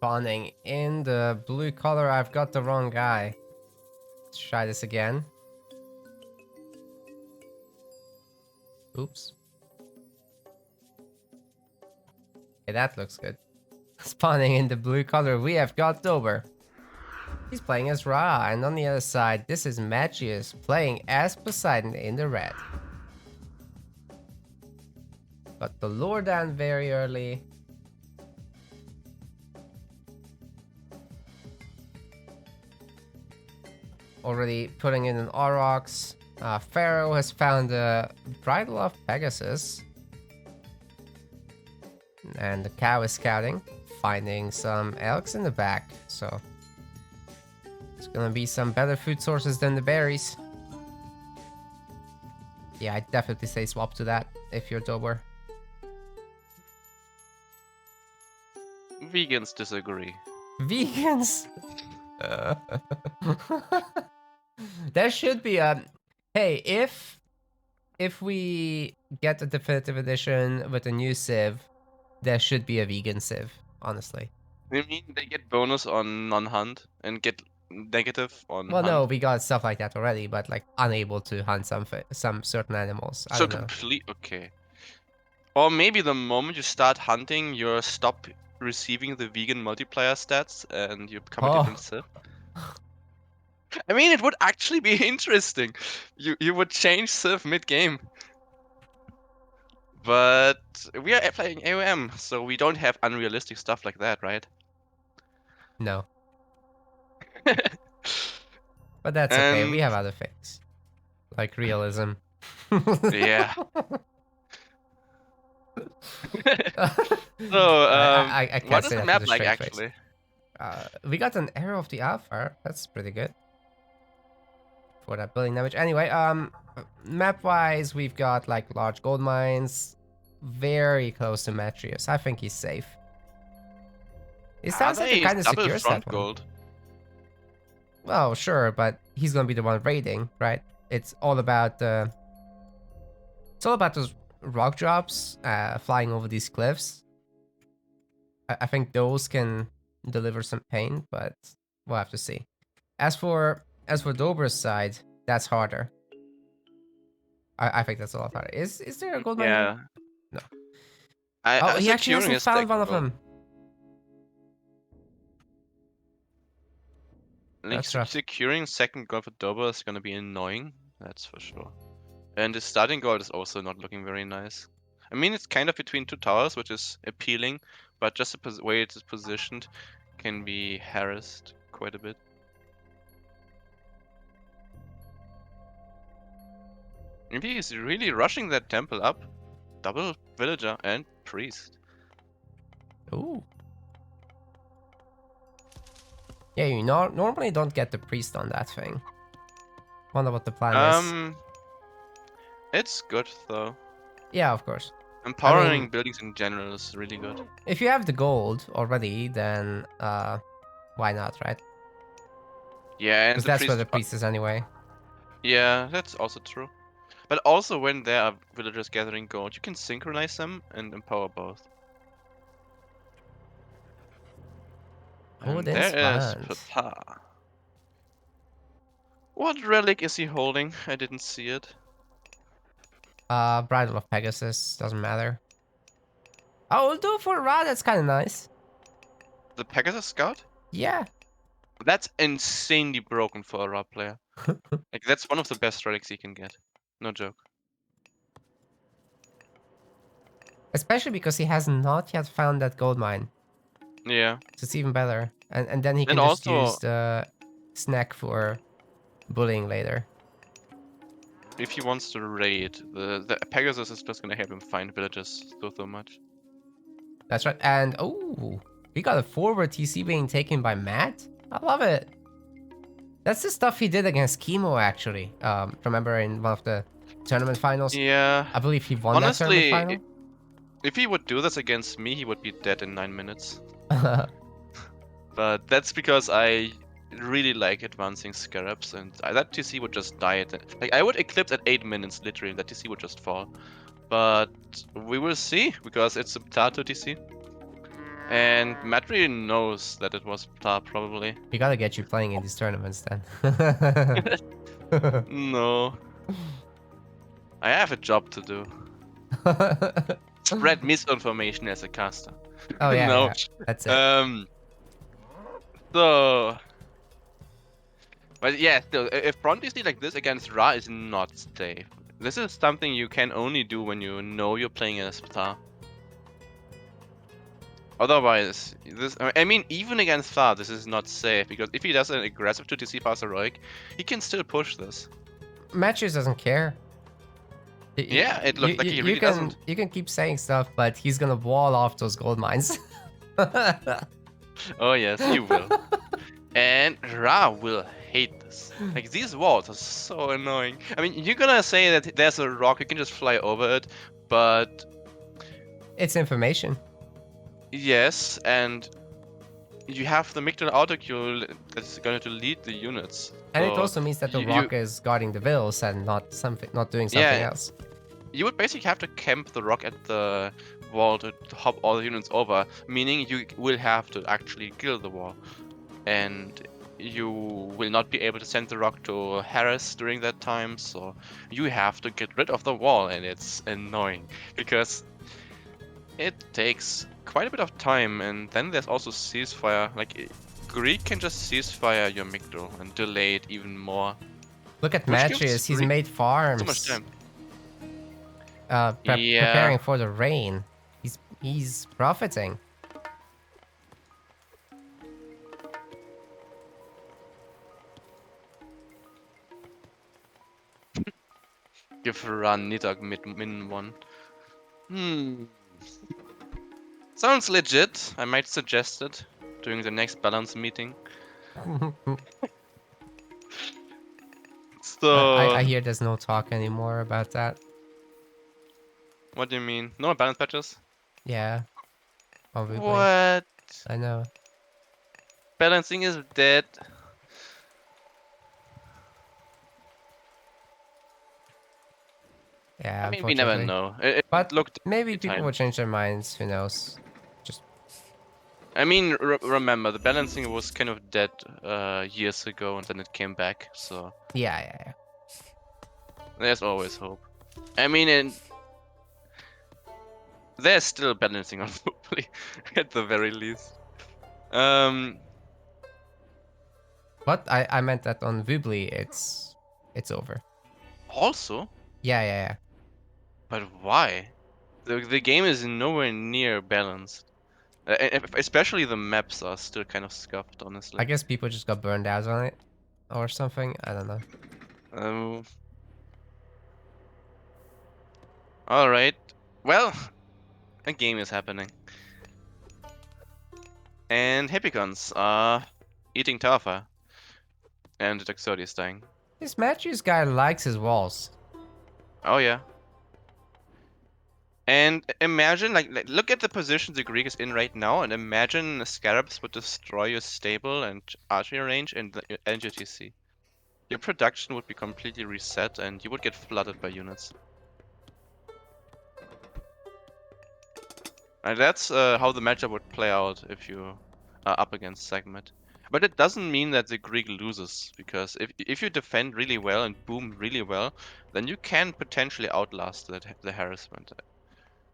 spawning in the blue color. I've got the wrong guy. Let's try this again. Oops. Okay, that looks good. Spawning in the blue color, we have got Dobr. He's playing as Ra, and on the other side, this is Matreiuss playing as Poseidon in the red. Got the lure down very early. Already putting in an Aurochs. Pharaoh has found the bridle of Pegasus. And the cow is scouting, finding some elks in the back. So it's gonna be some better food sources than the berries. Yeah, I'd definitely say swap to that if you're Dobr. Vegans disagree. Vegans? There should be a... Hey, if we get a definitive edition with a new civ, there should be a vegan civ, honestly. You mean they get bonus on non-hunt and get negative on Well, hunt? no, we got stuff like that already, but like unable to hunt some certain animals. I So don't know. complete, okay. Or maybe the moment you start hunting, you stop receiving the vegan multiplier stats and you become a different civ. I mean, it would actually be interesting. You would change civ mid-game. But we are playing AOM, so we don't have unrealistic stuff like that, right? No. But that's okay, we have other things. Like realism. Yeah. So, I can't what is say the that map with a like, straight face. actually? We got an Arrow of the Alpha. That's pretty good. For that building damage. Anyway, map-wise, we've got like large gold mines. Very close to Matreiuss. I think he's safe. It sounds like it kind of double secures front that one. gold. Well, sure, but he's gonna be the one raiding, right? It's all about those rock drops flying over these cliffs. I think those can deliver some pain, but we'll have to see. As for Dobr's side, that's harder. I think that's a lot harder. Is there a gold mine? Yeah. No. Oh, he actually hasn't found one of them. That's rough. Securing second gold for Dobr is gonna be annoying, that's for sure. And the starting gold is also not looking very nice. I mean, it's kind of between two towers, which is appealing, but just the way it is positioned can be harassed quite a bit. Maybe he's really rushing that temple up. Double villager and priest. Ooh. Yeah, you normally don't get the priest on that thing. Wonder what the plan is. It's good though. Yeah, of course. Empowering buildings in general is really good. If you have the gold already, then why not, right? Yeah, because that's where the priest is anyway. Yeah, that's also true. But also when there are villagers gathering gold, you can synchronize them and empower both. Oh, there is Papa. What relic is he holding? I didn't see it. Bridle of Pegasus, doesn't matter. Oh, we'll do it for Ra, that's kind of nice. The Pegasus Scout? Yeah. That's insanely broken for a Ra player. Like, that's one of the best relics he can get. No joke. Especially because he has not yet found that gold mine. Yeah. So it's even better. And then he can just use the snack for bullying later. If he wants to raid, the Pegasus is just gonna help him find villagers so much. That's right. And oh, we got a forward TC being taken by Matt. I love it. That's the stuff he did against Chemo, actually. Remember in one of the tournament finals? Yeah. I believe he won that tournament final. If he would do this against me, he would be dead in 9 minutes. But that's because I really like advancing scarabs, and that TC would just die like, I would eclipse at 8 minutes, literally, and that TC would just fall. But we will see, because it's a Tato TC. And Matreiuss knows that it was Ptar, probably. We gotta get you playing in these tournaments then. No. I have a job to do. Spread misinformation as a caster. Oh yeah, No. yeah. That's it. So... But yeah, still, if front DC like this against Ra is not safe. This is something you can only do when you know you're playing as Ptar. Otherwise, I mean, even against Thar, this is not safe, because if he does an aggressive 2TC fast heroic, he can still push this. Matreiuss doesn't care. Yeah, it looks like he really doesn't. You can keep saying stuff, but he's gonna wall off those gold mines. Oh yes, he will. And Ra will hate this. Like, these walls are so annoying. I mean, you're gonna say that there's a rock, you can just fly over it, but... It's information. Yes, and you have the Mictal autocule that's going to lead the units. And it So also means that the rock is guarding the vills and not doing something Yeah. else. You would basically have to camp the rock at the wall to hop all the units over, meaning you will have to actually kill the wall. And you will not be able to send the rock to Harris during that time, so you have to get rid of the wall, and it's annoying because it takes quite a bit of time. And then there's also ceasefire. Like, Greek can just ceasefire your Migdal and delay it even more. Look at Which gives Matreiuss, he's Greek made farms. so much time. Preparing for the rain. He's profiting. Give run Nidog min 1. Sounds legit. I might suggest it during the next balance meeting. So I hear there's no talk anymore about that. What do you mean? No more balance patches? Yeah. Obviously. What? I know. Balancing is dead. Yeah, I mean, we never know. It but looked maybe people time. will change their minds. Who knows? Just. I mean, remember the balancing was kind of dead years ago, and then it came back. So Yeah. there's always hope. I mean, there's still balancing on Vooply, at the very least. But I meant that on Vubly, it's over. Also? Yeah. But why? The game is nowhere near balanced. Especially the maps are still kind of scuffed, honestly. I guess people just got burned out on it, or something. I don't know. Alright. Well, a game is happening. And Hippicons are eating Tafa. And the Toxodia is dying. This Matreiuss guy likes his walls. Oh yeah. And imagine, like look at the position the Greek is in right now, and imagine the Scarabs would destroy your stable and archery range and your TC. Your production would be completely reset, and you would get flooded by units. And that's how the matchup would play out if you are up against Sekhmet. But it doesn't mean that the Greek loses, because if you defend really well and boom really well, then you can potentially outlast the harassment.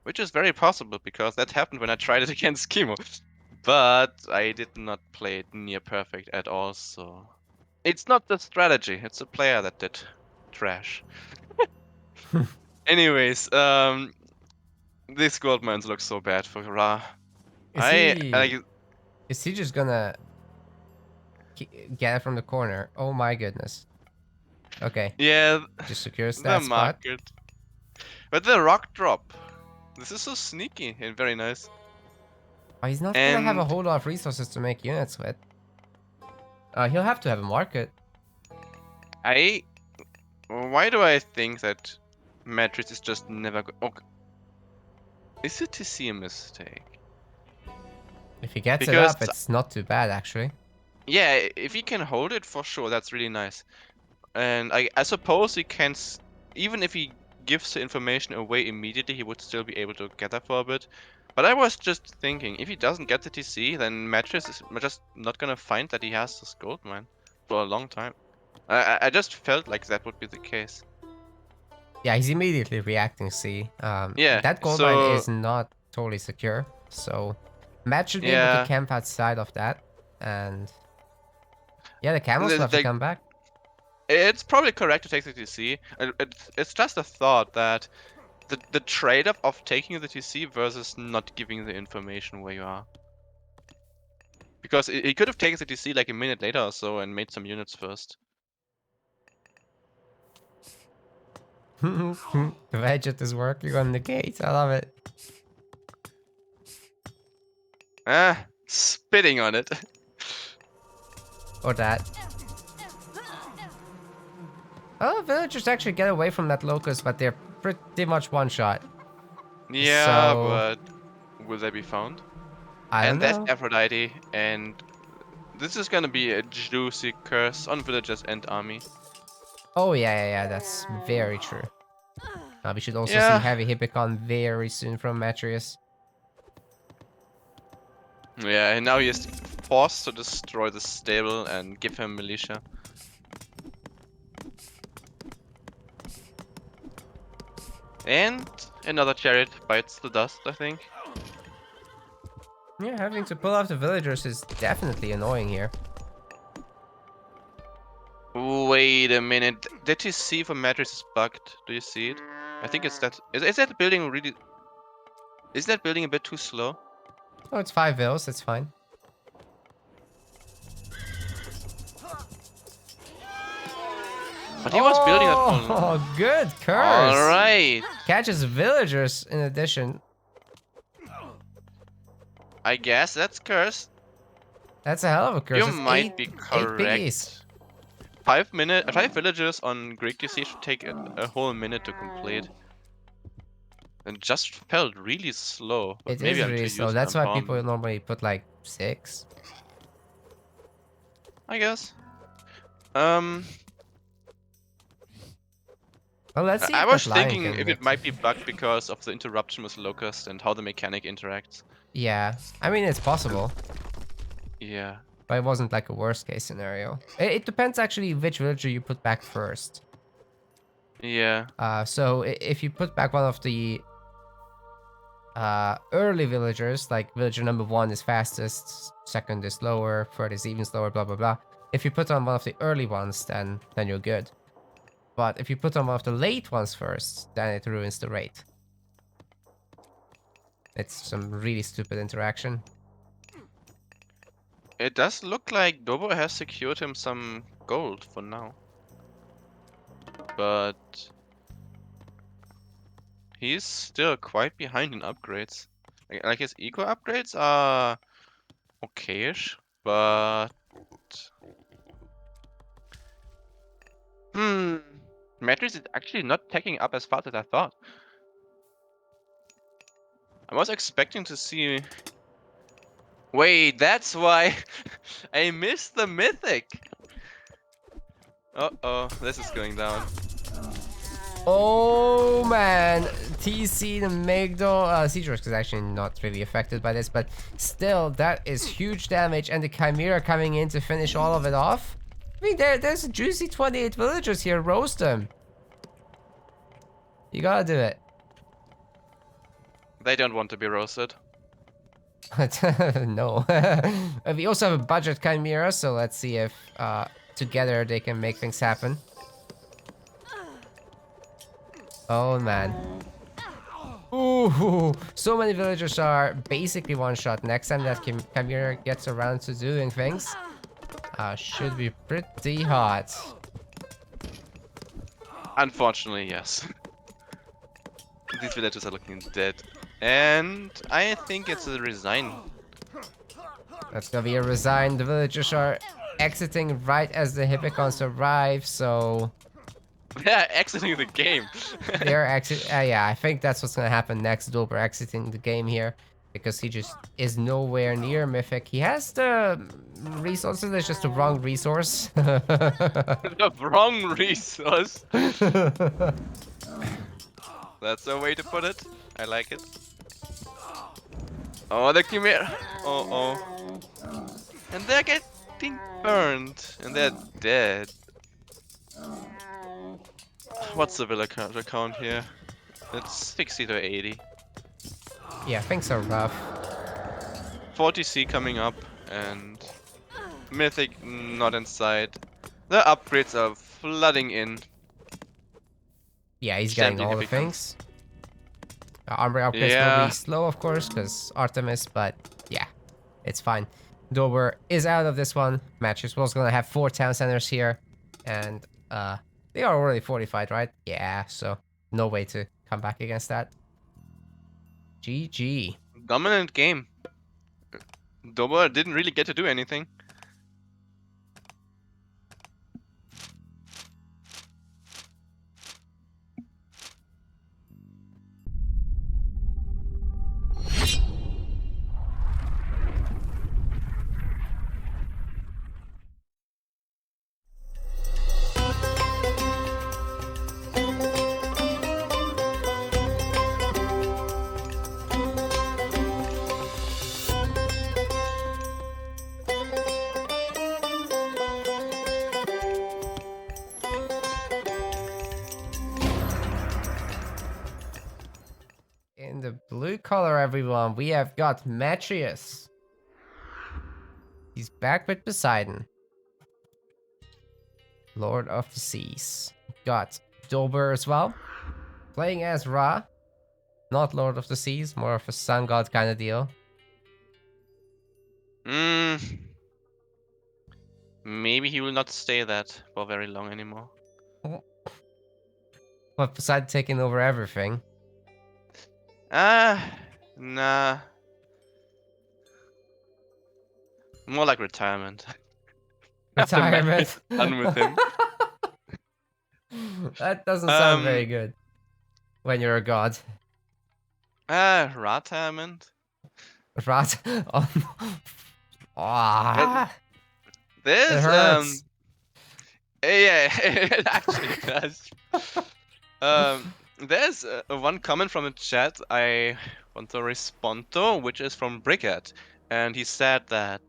Which is very possible, because that happened when I tried it against Chemo. But I did not play it near perfect at all, so... It's not the strategy, it's the player that did trash. Anyways, these gold mines look so bad for Ra. Is he just gonna get it from the corner? Oh my goodness. Okay. Yeah, Just secures the that spot. market. But the rock drop. This is so sneaky and very nice. Oh, he's not gonna have a whole lot of resources to make units with. He'll have to have a market. Why do I think that Matreiuss is just never Is it to see a mistake? If he gets it up, it's not too bad, actually. Yeah, if he can hold it, for sure, that's really nice. And I suppose he can, even if he gives the information away immediately, he would still be able to gather for a bit. But I was just thinking, if he doesn't get the TC, then Matreiuss is just not gonna find that he has this gold mine for a long time. I just felt like that would be the case. Yeah, he's immediately reacting C. Yeah, That gold mine so is not totally secure, so Matt should be able to yeah, camp outside of that, and yeah, the camels will have to come back. it's probably correct to take the TC. It's just a thought that the trade-off of taking the TC versus not giving the information where you are. Because he could have taken the TC like a minute later or so and made some units first. The gadget is working on the gate. I love it. Ah, spitting on it. Or that. Oh, villagers actually get away from that locust, but they're pretty much one shot. Yeah, So, but will they be found? I don't And that's know. Aphrodite, and this is gonna be a juicy curse on villagers and army. Oh, yeah, that's very true. We should also see Yeah. Heavy Hippicon very soon from Matreiuss. Yeah, and now he is forced to destroy the stable and give him militia. And another chariot bites the dust, I think. Yeah, having to pull off the villagers is definitely annoying here. Wait a minute. Did you see if a Matreiuss is bugged? Do you see it? I think it's that. Is that building really? Is that building a bit too slow? Oh, it's 5 vills, that's fine. But he was building that for. Oh, good curse. All right. Catches villagers in addition. I guess that's cursed. That's a hell of a curse. You It's might be 8 correct. piggies. 5 villagers on Greek TC should take a whole minute to complete. And just felt really slow. But It maybe is I'm really too slow. used That's to why people empowerment. normally put like 6. I guess. Well, let's see. I if was that lion thinking can if hit. it might be bugged because of the interruption with Locust and how the mechanic interacts. Yeah, I mean it's possible, Yeah. but it wasn't like a worst case scenario. It depends actually which villager you put back first. Yeah. So if you put back one of the early villagers, like villager number 1 is fastest, second is slower, third is even slower, blah blah blah. If you put on one of the early ones, then you're good. But if you put on one of the late ones first, then it ruins the rate. It's some really stupid interaction. It does look like Dobr has secured him some gold for now. But he's still quite behind in upgrades. Like his eco upgrades are okayish, but Matreiuss is actually not taking up as fast as I thought. I was expecting to see. Wait, that's why I missed the mythic. Uh-oh, this is going down. Oh man, TC the Migdol, Seedrisk is actually not really affected by this, but still, that is huge damage, and the Chimera coming in to finish all of it off. I mean, there's a juicy 28 villagers here, roast them. You gotta do it. They don't want to be roasted. No. We also have a budget Chimera, so let's see if together they can make things happen. Oh man. Ooh, so many villagers are basically one shot. Next time that Chimera gets around to doing things, should be pretty hot. Unfortunately, yes. These villagers are looking dead. And I think it's a resign. That's gonna be a resign. The villagers are exiting right as the Hippicons arrive, so They're exiting the game. they're yeah, I think that's what's gonna happen next. Dobr exiting the game here because he just is nowhere near Mythic. He has the resources, it's just the wrong resource. The wrong resource. That's a way to put it. I like it. Oh, the Chimera. Oh. And they're getting burned. And they're dead. What's the villa count here? It's 60 to 80. Yeah, things are rough. 40C coming up. And Mythic not in sight. The upgrades are flooding in. Yeah, he's getting Gently all here the becomes. things. Armor upgrades will be Yeah. slow, of course, because Artemis, but yeah, it's fine. Dobr is out of this one. Matreiuss was gonna have 4 town centers here, and they are already fortified, right? Yeah, so no way to come back against that. GG. Dominant game. Dobr didn't really get to do anything. In the blue color, everyone, we have got Matreiuss. He's back with Poseidon, Lord of the Seas. Got Dobr as well, playing as Ra. Not Lord of the Seas, more of a sun god kind of deal. Maybe he will not stay that for very long anymore. But Poseidon taking over everything. Nah. More like retirement. After Matt is Retirement. done with him. That doesn't sound very good when you're a god. Retirement. Rat. Oh, ah, it There's hurts. yeah, it actually does. There's one comment from the chat I want to respond to, which is from Brickhead, and he said that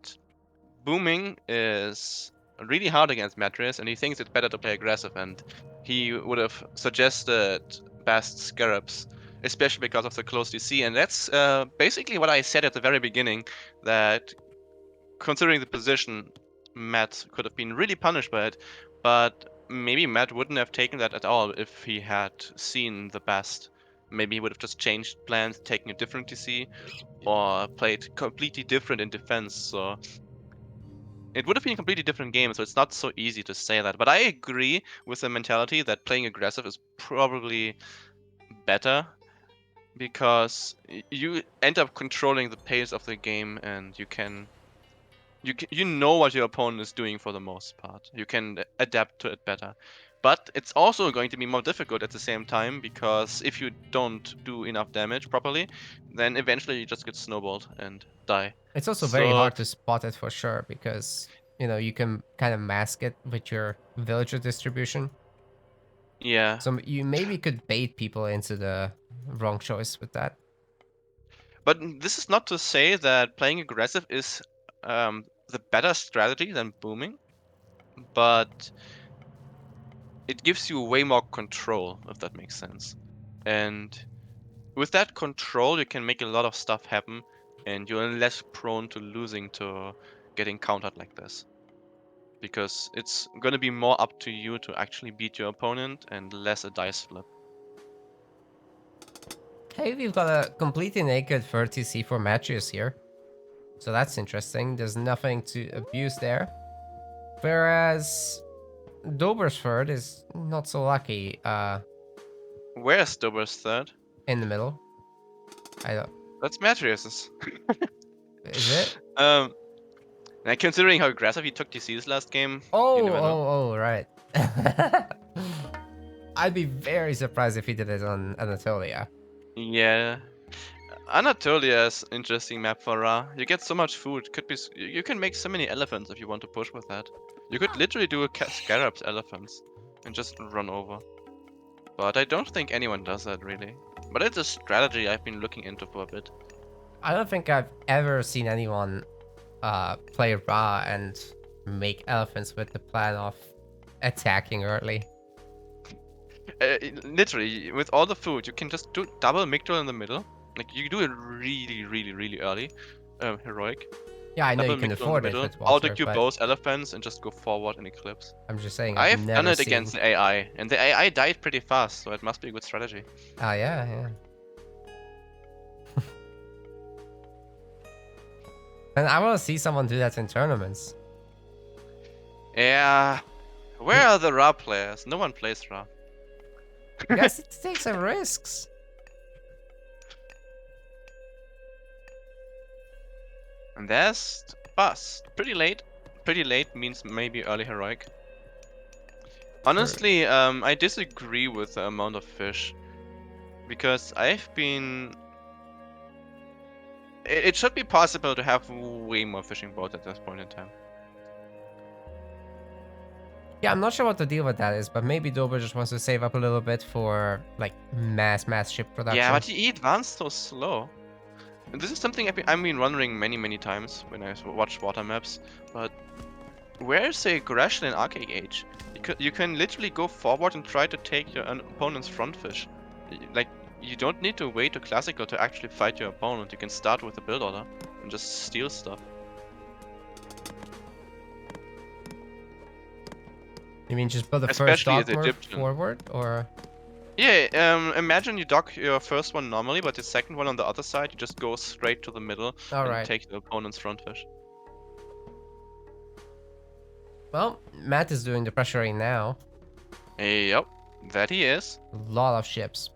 booming is really hard against Matreiuss, and he thinks it's better to play aggressive, and he would have suggested Bast Scarabs, especially because of the close DC, and that's basically what I said at the very beginning, that considering the position, Matt could have been really punished by it, but maybe Matt wouldn't have taken that at all if he had seen the best. Maybe he would have just changed plans, taken a different DC, or played completely different in defense. So it would have been a completely different game. So it's not so easy to say that. But I agree with the mentality that playing aggressive is probably better because you end up controlling the pace of the game, and you know what your opponent is doing for the most part. You can adapt to it better. But it's also going to be more difficult at the same time, because if you don't do enough damage properly, then eventually you just get snowballed and die. It's also very So hard to spot it for sure because, you know, you can kind of mask it with your villager distribution. yeah. So you maybe could bait people into the wrong choice with that. But this is not to say that playing aggressive is the better strategy than booming, but it gives you way more control, if that makes sense. And with that control, you can make a lot of stuff happen, and you're less prone to losing to getting countered like this. Because it's gonna be more up to you to actually beat your opponent and less a dice flip. Hey, we've got a completely naked 30C4 Matreiuss here. So that's interesting. There's nothing to abuse there. Whereas Dober's third is not so lucky Where's Dober's third? in the middle. I don't... That's Matreiuss's. Is it? Now considering how aggressive he took DC's last game, you Oh, never know. oh, right. I'd be very surprised if he did it on Anatolia. Yeah. Anatolia's interesting map for Ra. You get so much food. Could be you can make so many elephants if you want to push with that. You could literally do a Scarab's elephants and just run over. But I don't think anyone does that really. But it's a strategy I've been looking into for a bit. I don't think I've ever seen anyone play Ra and make elephants with the plan of attacking early. Literally, with all the food, you can just do double Migdol in the middle. Like, you do it really, really, really early. Heroic. Yeah, I know you Double can Migdol in the afford it middle. with water, Auto-queue but both elephants and just go forward in Eclipse. I'm just saying I've I've done never it seen. against the AI, and the AI died pretty fast, so it must be a good strategy. Oh yeah, yeah. And I want to see someone do that in tournaments. Yeah. Where are the Ra players? No one plays Ra. I guess it takes some risks. And there's Bust. Pretty late. Pretty late means maybe early Heroic. Honestly, I disagree with the amount of fish. Because I've been... It should be possible to have way more fishing boats at this point in time. Yeah, I'm not sure what the deal with that is, but maybe Dobr just wants to save up a little bit for like mass ship production. Yeah, but he advanced so slow. And this is something I've been wondering many times when I watch water maps. But where's the aggression in Archaic Age? You can literally go forward and try to take your opponent's front fish. Like, you don't need to wait to Classical to actually fight your opponent. You can start with a build order and just steal stuff. You mean just build the first Especially as dock more Egyptian. forward, or? Yeah, imagine you dock your first one normally, but the second one on the other side, you just go straight to the middle and take the opponent's front fish. Well, Matt is doing the pressuring now. Yep, that he is. A lot of ships.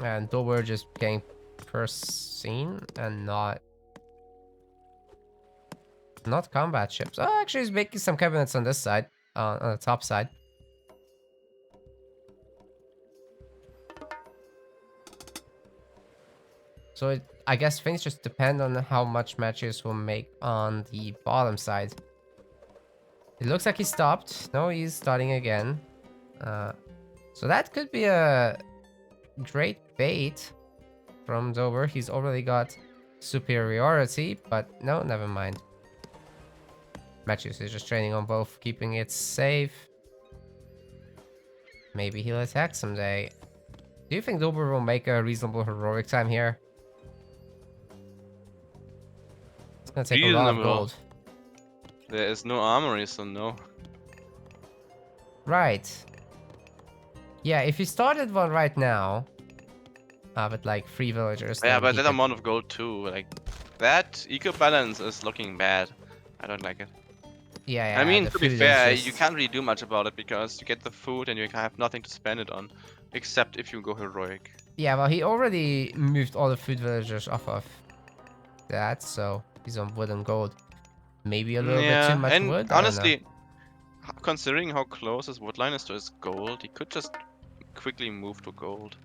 And Dobr just getting first scene and not combat ships. Oh, actually he's making some cabinets on this side, on the top side. So I guess things just depend on how much Matreiuss will make on the bottom side. It looks like he stopped. No, he's starting again. So that could be a great bait from Dobr. He's already got superiority, but no, never mind. Matreiuss is just training on both, keeping it safe. Maybe he'll attack someday. Do you think Dobr will make a reasonable heroic time here? It's gonna take a lot of gold. There is no armory, so no. Right. Yeah, if he started one right now, with like 3 villagers. Yeah, but that amount of gold too, like that eco balance is looking bad. I don't like it. Yeah, I mean, to be fair, you can't really do much about it because you get the food and you have nothing to spend it on, except if you go heroic. Yeah, well, he already moved all the food villagers off of that, so he's on wood and gold. Maybe a little bit too much wood. And honestly, considering how close his wood line is to his gold, he could just quickly move to gold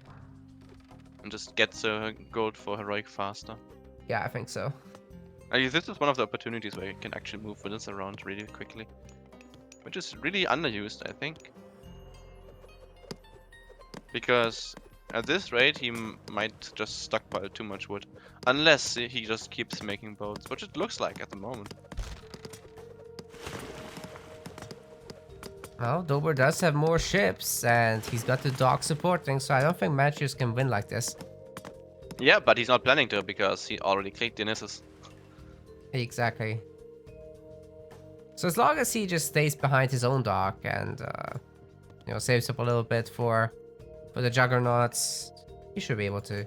and just get the gold for heroic faster. Yeah, I think so. This is one of the opportunities where you can actually move villains around really quickly, which is really underused, I think. Because at this rate, he might just stockpile too much wood, unless he just keeps making boats, which it looks like at the moment. Well, Dobr does have more ships, and he's got the dock supporting, so I don't think Matreiuss can win like this. Yeah, but he's not planning to because he already clicked Dionysus. Exactly. So as long as he just stays behind his own dock and saves up a little bit for the juggernauts, he should be able to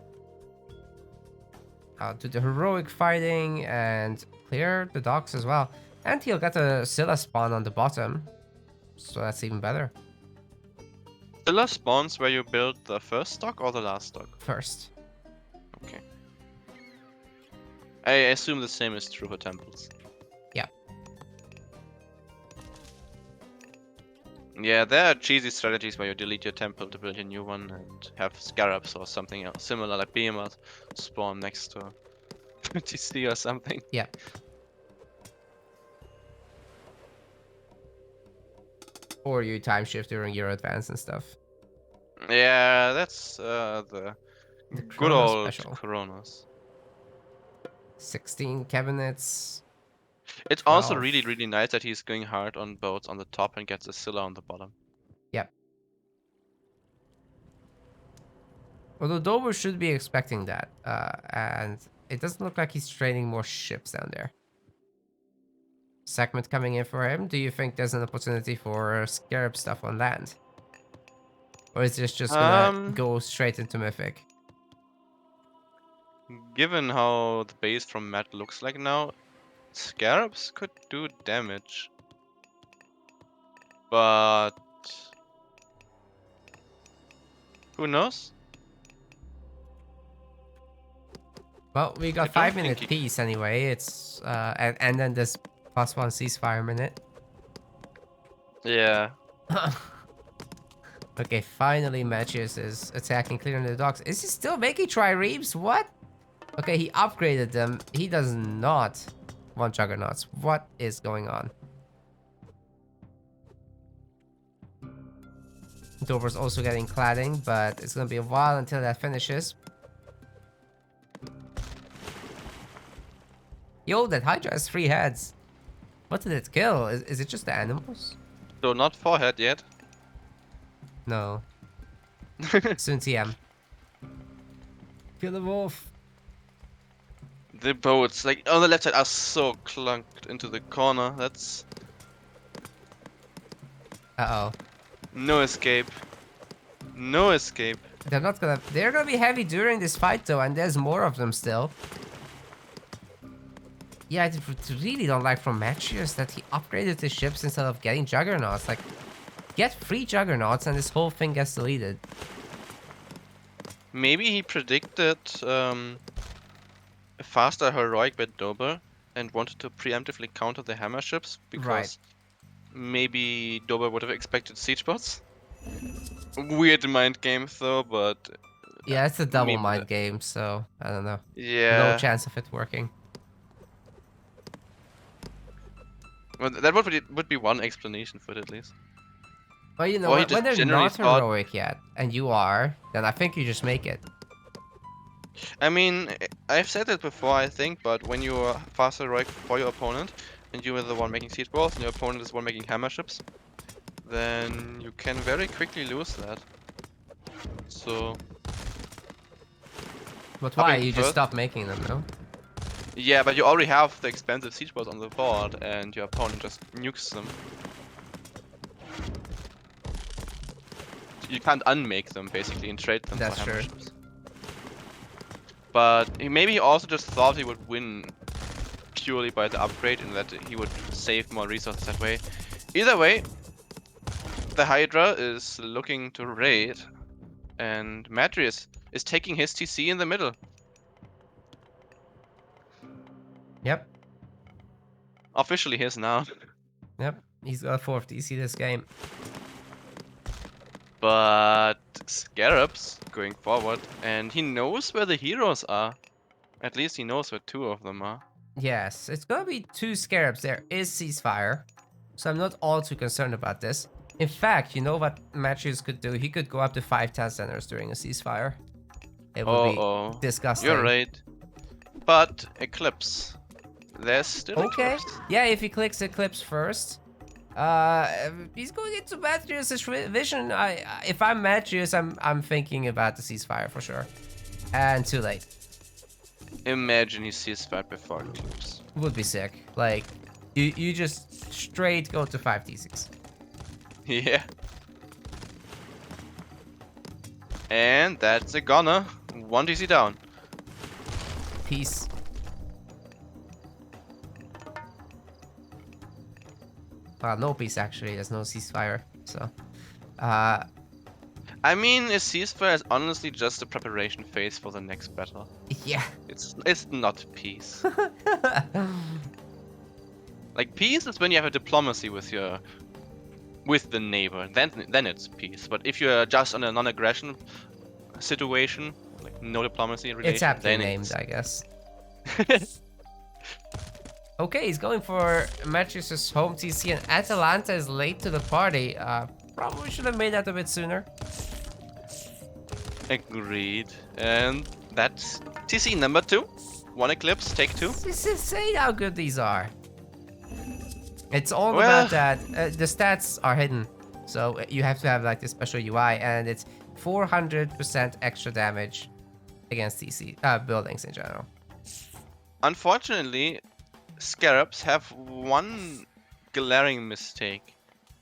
do the heroic fighting and clear the docks as well. And he'll get a Scylla spawn on the bottom, so that's even better. Scylla spawns where you build the first stock or the last stock? First. Okay. I assume the same is true for temples. Yeah. Yeah, there are cheesy strategies where you delete your temple to build a new one and have scarabs or something else similar, like behemoth spawn next to TC or something. Yeah. Or you time shift during your advance and stuff. Yeah, that's the good old Kronos. 16 cabinets. It's also 12. really, really nice that he's going hard on boats on the top and gets a Scylla on the bottom. Yep. Although Dobr should be expecting that. And it doesn't look like he's training more ships down there. Segment coming in for him. Do you think there's an opportunity for Scarab stuff on land? Or is this just gonna go straight into Mythic? Given how the base from Matt looks like now, Scarabs could do damage. But who knows? Well, we got I don't 5-minute think peace anyway. It's and then this +1 ceasefire minute. Yeah. Okay, finally Matreiuss is attacking, clearing the docks. Is he still making triremes? What? Okay, he upgraded them. He does not want juggernauts. What is going on? Dober's also getting cladding, but it's gonna be a while until that finishes. Yo, that Hydra has 3 heads. What did it kill? Is it just the animals? So not forehead yet. No. Soon TM. Kill the wolf. The boats, like on the left side, are so clunked into the corner. That's Uh-oh. no escape. No escape. They're gonna be heavy during this fight though, and there's more of them still. Yeah, I really don't like from Matreiuss that he upgraded the ships instead of getting juggernauts. Like, get 3 juggernauts and this whole thing gets deleted. Maybe he predicted a faster heroic by Dobr and wanted to preemptively counter the hammer ships because maybe Dobr would have expected siege bots. Weird mind game though, but Yeah, it's a double maybe mind game, so I don't know. yeah. No chance of it working. Well, that would be one explanation for it at least. Well, you know, Or he when just they're generally not thought- heroic yet, and you are, then I think you just make it. I mean, I've said it before, I think, but when you are fast heroic for your opponent, and you are the one making siege balls, and your opponent is the one making hammer ships, then you can very quickly lose that. So But why? mean, You just first- stop making them, no? yeah, but you already have the expensive siege balls on the board, and your opponent just nukes them. You can't unmake them basically and trade them That's for hammer true. ships. But maybe he also just thought he would win purely by the upgrade and that he would save more resources that way. Either way, the Hydra is looking to raid, and Matreiuss is taking his TC in the middle. Yep. Officially his now. Yep. He's got 4th DC this game. But Scarab's going forward, and he knows where the heroes are. At least he knows where 2 of them are. Yes, it's gonna be 2 scarabs. There is ceasefire, so I'm not all too concerned about this. In fact, you know what Matreiuss could do? He could go up to 5 task centers during a ceasefire. It would be disgusting. You're right. But Eclipse. There's still Okay. Eclipse. Yeah, if he clicks Eclipse first. He's going into Matreiuss' vision. If I'm Matreiuss, I'm thinking about the ceasefire for sure. And too late. Imagine he sees that before Eclipse. Would be sick. Like, you just straight go to 5d6. Yeah. And that's a goner. 1 DC down. Peace. No peace actually. There's no ceasefire. So, I mean, a ceasefire is honestly just a preparation phase for the next battle. yeah. It's not peace. Like peace is when you have a diplomacy with the neighbor. Then it's peace. But if you're just on a non-aggression situation, like no diplomacy relation, It's aptly then named, I guess. Okay, he's going for Matreiuss' home TC, and Atalanta is late to the party. Probably should have made that a bit sooner. Agreed. And That's TC number 2. 1 eclipse, take 2. It's insane how good these are. It's all Well- about that. The stats are hidden, so you have to have like the special UI, and it's 400% extra damage against TC buildings in general. Unfortunately, Scarabs have one glaring mistake.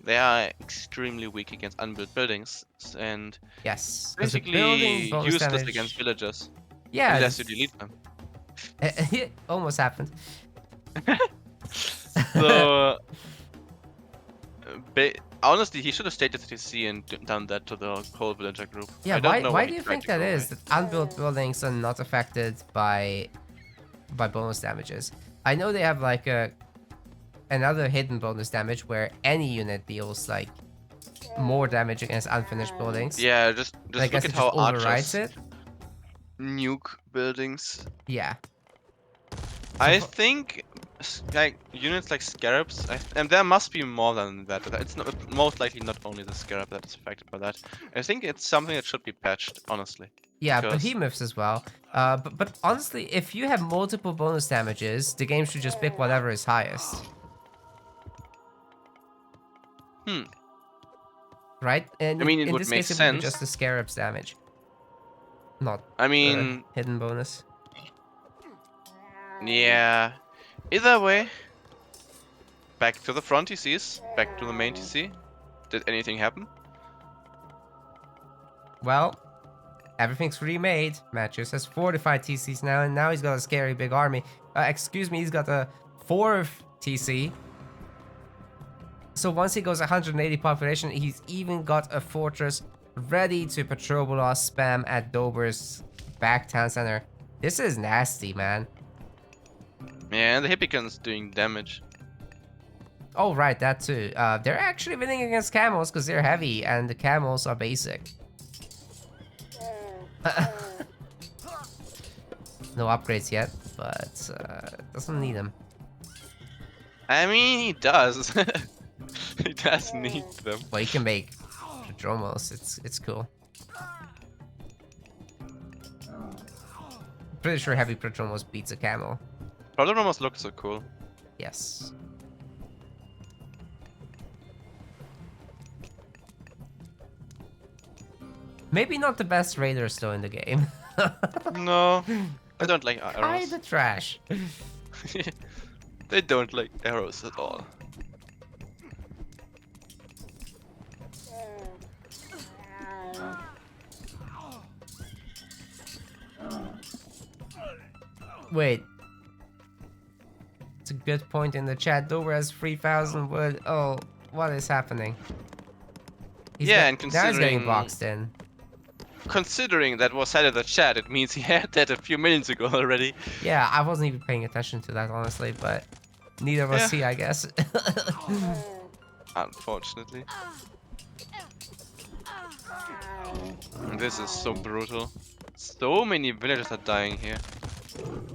They are extremely weak against unbuilt buildings, and Yes, 'cause the building basically bonus useless damage- against villagers. Yeah, Unless you delete them. it almost happened. So, honestly, he should have stayed at TC and done that to the whole villager group. Yeah, I don't know why he do you tried think to that go is? away. That unbuilt buildings are not affected by bonus damages. I know they have like another hidden bonus damage where any unit deals like more damage against unfinished buildings. Yeah, just I look guess at it how just overrides archers it. nuke buildings. Yeah. I for- think like units like scarabs, and there must be more than that. It's not, most likely not only the scarab that is affected by that. I think it's something that should be patched, honestly. Yeah, because- behemoths as well. But honestly, if you have multiple bonus damages, the game should just pick whatever is highest. Right? And I mean, it in would this make case, it would be sense. just the scarab's damage, not I the mean, hidden bonus. yeah. Either way, back to the front TCs, back to the main TC. Did anything happen? Well, everything's remade. Matreiuss has fortified TCs now, and now he's got a scary big army. Excuse me, he's got a 4th TC. So once he goes 180 population, he's even got a fortress ready to patrol blast spam at Dobr's back town center. This is nasty, man. Yeah, and the Hippican's doing damage. Oh, right, that too. They're actually winning against camels because they're heavy, and the camels are basic. No upgrades yet, but doesn't need them. I mean, he does. He does need them. Well, you can make Prodromos. It's cool. Pretty sure heavy Prodromos beats a camel. Problem almost looks so cool. Yes. Maybe not the best raiders though in the game. No, I don't like arrows. Kinda trash. They don't like arrows at all. Wait. It's a good point in the chat. Dobr has 3,000 wood. Oh, what is happening? Yeah, and now he's getting considering- boxed in. Considering that was said in the chat, it means he had that a few minutes ago already. Yeah, I wasn't even paying attention to that, honestly, but neither was Yeah. he, I guess. Unfortunately. This is so brutal. So many villagers are dying here.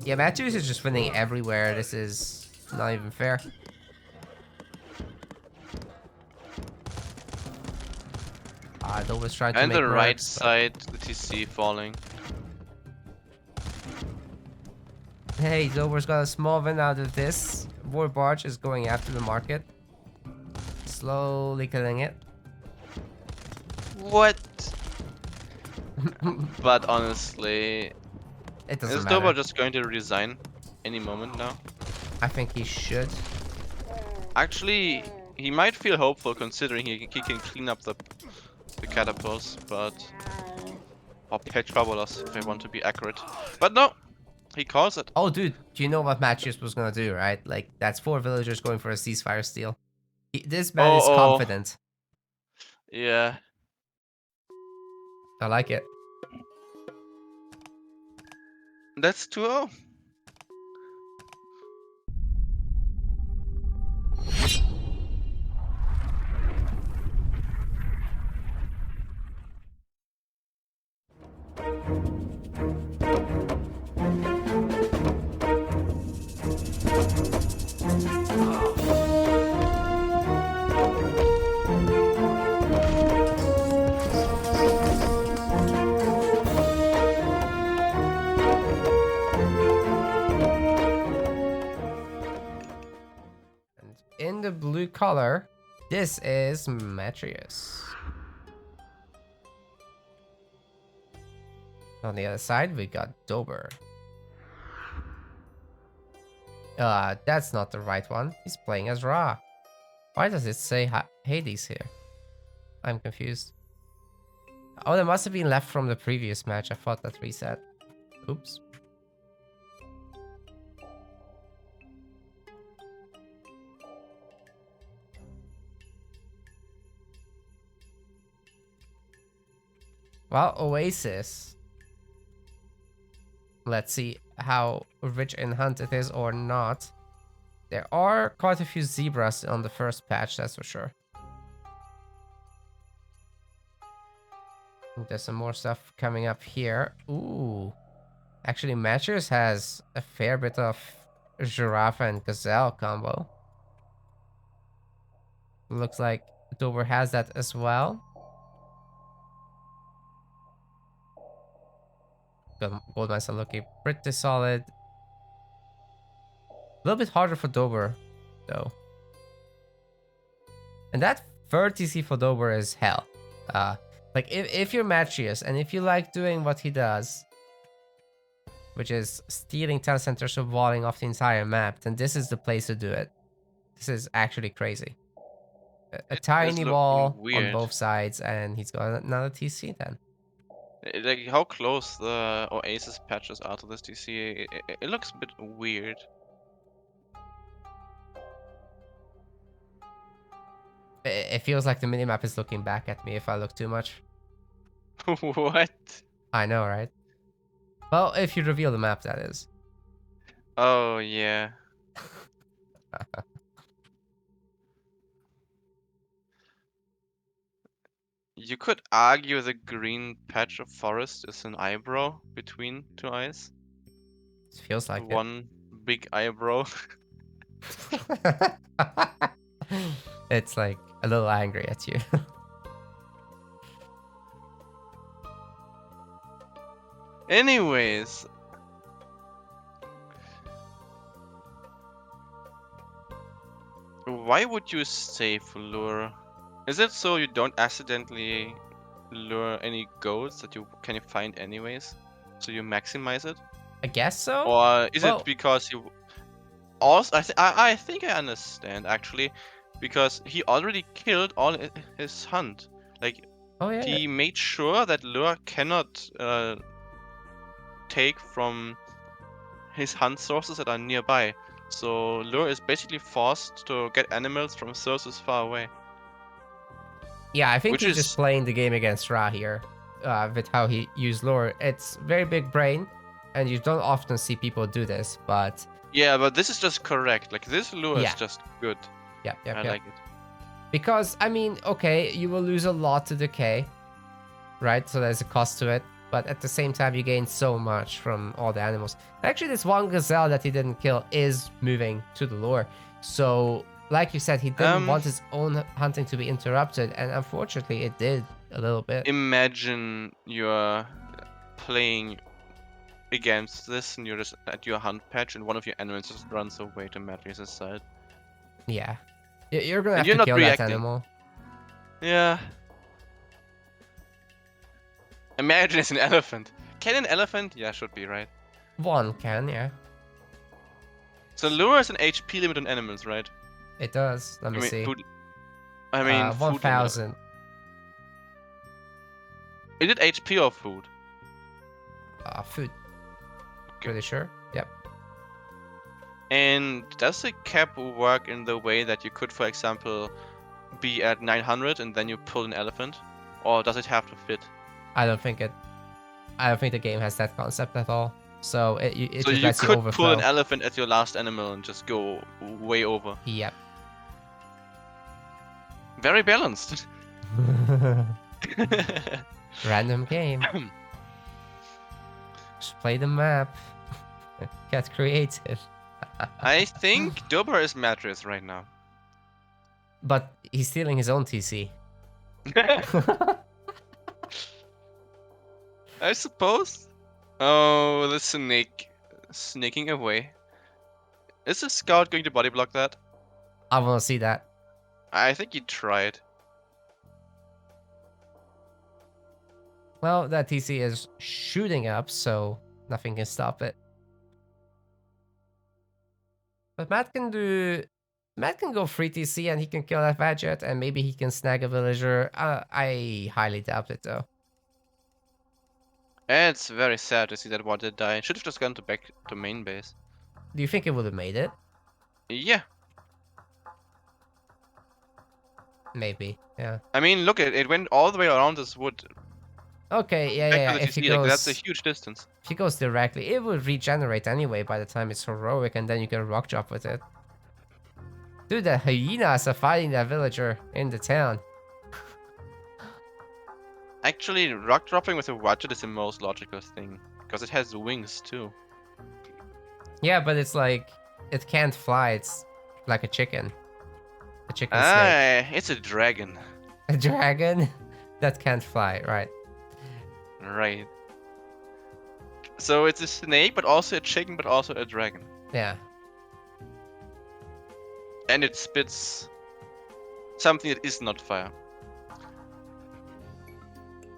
Yeah, Matreiuss is just winning everywhere. This is not even fair. Dobra's trying to And make the right mercs, but- side, the TC falling. Hey, Dobra's got a small win out of this. War Barge is going after the market. Slowly killing it. What? But honestly, It doesn't is matter. Dobr just going to resign any moment now? I think he should. Actually, he might feel hopeful considering he can clean up the catapults, but or patch bubblers if I want to be accurate. But no, he calls it. Oh, dude, do you know what Matreiuss was gonna do, right? Like, that's 4 villagers going for a ceasefire steal. This man is Oh. confident. Yeah. I like it. That's 2-0. color. This is Matreiuss. On the other side, we got Dobr. That's not the right one. He's playing as Ra. Why does it say Hades here? I'm confused. Oh, that must have been left from the previous match. I thought that reset. Oops. Well, Oasis. Let's see how rich in hunt it is or not. There are quite a few zebras on the first patch, that's for sure. There's some more stuff coming up here. Ooh. Actually, Matreiuss has a fair bit of giraffe and gazelle combo. Looks like Dobr has that as well. Gold mines are looking pretty solid. A little bit harder for Dobr, though. And that 30C for Dobr is hell. Like, if you're Matreiuss and if you like doing what he does, which is stealing town centers or walling off the entire map, then this is the place to do it. This is actually crazy. A tiny wall on both sides, and he's got another TC then. Like how close the Oasis patches are to this TC, it looks a bit weird. It feels like the minimap is looking back at me if I look too much. What? I know, right? Well, if you reveal the map, that is. Oh, yeah. You could argue the green patch of forest is an eyebrow between two eyes. It feels like One big eyebrow. it. It's like a little angry at you. Anyways. Why would you save lure? Is it so you don't accidentally lure any goats that you can find anyways? So you maximize it? I guess so. Or is it because you also I think I understand actually, because he already killed all his hunt. Like he made sure that lure cannot take from his hunt sources that are nearby. So lure is basically forced to get animals from sources far away. Yeah, I think he's just playing the game against Ra here, with how he used lure. It's very big brain, and you don't often see people do this, but... Yeah, but this is just correct. Like, this lure is just good. Yep. I like it. Because, I mean, okay, you will lose a lot to decay, right? So there's a cost to it, but at the same time, you gain so much from all the animals. Actually, this one gazelle that he didn't kill is moving to the lure, so... Like you said, he didn't want his own hunting to be interrupted, and unfortunately it did a little bit. Imagine you're playing against this and you're just at your hunt patch and one of your animals just runs away to Matreiuss' side. Yeah. You're gonna have to kill that animal. Yeah. Imagine it's an elephant. Can an elephant? Yeah, should be, right? One can, yeah. So lure has an HP limit on animals, right? It does. Let me see. 1,000. Is it HP or food? Food. Pretty sure. Yep. And does the cap work in the way that you could, for example, be at 900 and then you pull an elephant? Or does it have to fit? I don't think the game has that concept at all. So it so just you lets could you pull an elephant at your last animal and just go way over. Yep. Very balanced. Random game. Just play the map. Get creative. I think Dobr is Matreiuss right now. But he's stealing his own TC. I suppose. Oh, the snake. Snaking away. Is the scout going to body block that? I want to see that. I think he tried. Well, that TC is shooting up, so nothing can stop it. But Matt can go free TC and he can kill that Vadget and maybe he can snag a villager. I highly doubt it though. And it's very sad to see that Water die. Should have just gone back to main base. Do you think it would have made it? Yeah. Maybe, yeah. I mean, look, it went all the way around this wood. Okay, yeah, Back yeah, to yeah. the TC, like that's a huge distance. If he goes directly, it will regenerate anyway by the time it's heroic, and then you can rock drop with it. Dude, the hyenas are fighting that villager in the town. Actually, rock dropping with a Watchet is the most logical thing. Because it has wings too. Yeah, but it's like, it can't fly, it's like a chicken. A chicken snake. Ah, it's a dragon. A dragon that can't fly, right. Right. So it's a snake, but also a chicken, but also a dragon. Yeah. And it spits something that is not fire.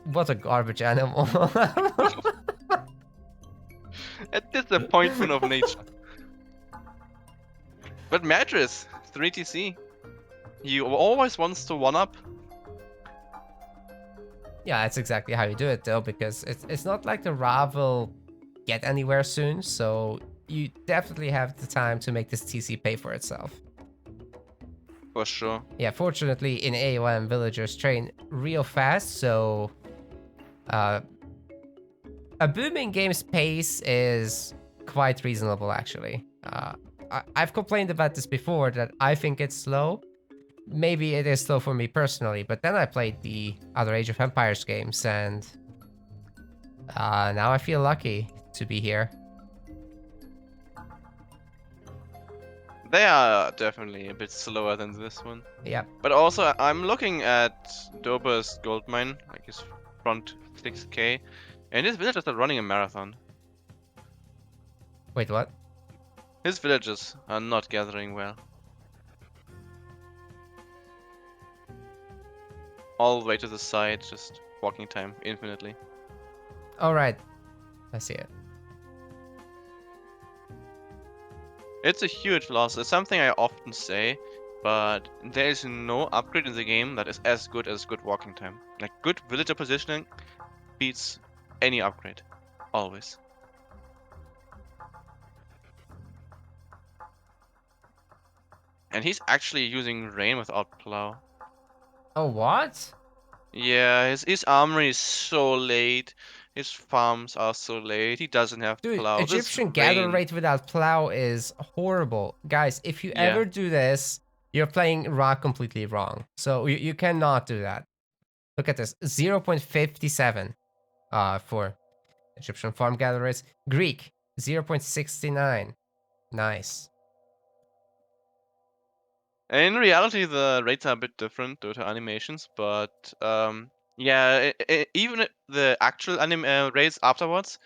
What a garbage animal. A disappointment of nature. But Matreiuss, 3TC. He always wants to one-up. Yeah, that's exactly how you do it though, because it's not like the Ra will get anywhere soon, so you definitely have the time to make this TC pay for itself. For sure. Yeah, fortunately in AOM, villagers train real fast, so a booming game's pace is quite reasonable actually. I've complained about this before, that I think it's slow. Maybe it is slow for me personally, but then I played the other Age of Empires games, and now I feel lucky to be here. They are definitely a bit slower than this one. Yeah. But also, I'm looking at Dobr's gold mine, like his front 6k, and his villagers are running a marathon. Wait, what? His villagers are not gathering well. All the way to the side, just walking time infinitely. All right, I see it. It's a huge loss. It's something I often say, but there is no upgrade in the game that is as good as good walking time. Like, good villager positioning beats any upgrade. Always. And he's actually using rain without plow. Oh, what? Yeah, his armory is so late. His farms are so late. He doesn't have Dude, plow. This Egyptian gather rain. rate without plow is horrible. Guys, if you Yeah. ever do this, you're playing Ra completely wrong. So you cannot do that. Look at this, 0.57 for Egyptian farm gather rates. Greek, 0.69. Nice. In reality, the rates are a bit different due to animations, but yeah, even the actual rates afterwards,